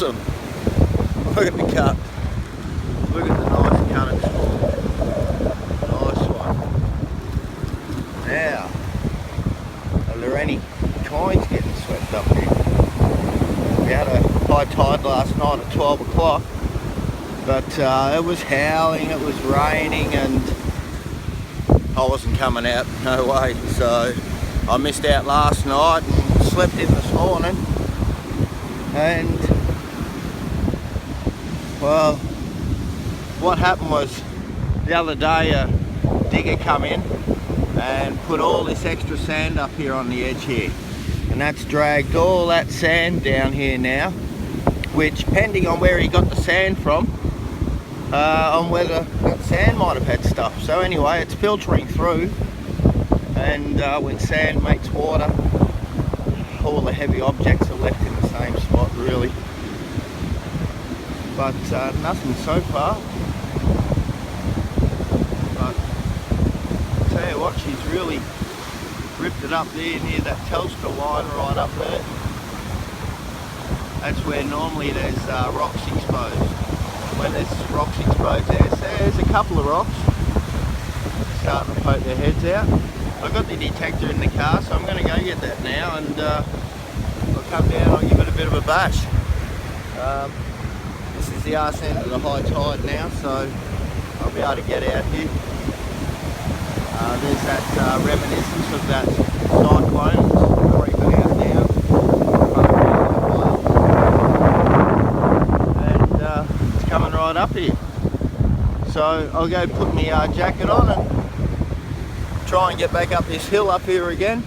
awesome. Look at the cut. Look at the nice cut it's formed. Nice one. Now, are there any tines getting swept up here? We had a high tide last night at 12 o'clock, but it was howling, it was raining, and I wasn't coming out, no way. So I missed out last night and slept in this morning. And well, what happened was the other day a digger come in and put all this extra sand up here on the edge here, and that's dragged all that sand down here now, which, depending on where he got the sand from, on whether that sand might have had stuff. So anyway, it's filtering through, and when sand makes water, all the heavy objects are left in the same spot really. But nothing so far. But I'll tell you what, she's really ripped it up there near that Telstra line right up there. That's where normally there's rocks exposed. When there's rocks exposed there's a couple of rocks starting to poke their heads out. I've got the detector in the car, so I'm going to go get that now, and I'll come down, I'll give it a bit of a bash. This is the arse end of the high tide now, so I'll be able to get out here. There's that reminiscence of that cyclone that's creeping out now. And it's coming right up here. So I'll go put my jacket on and try and get back up this hill up here again.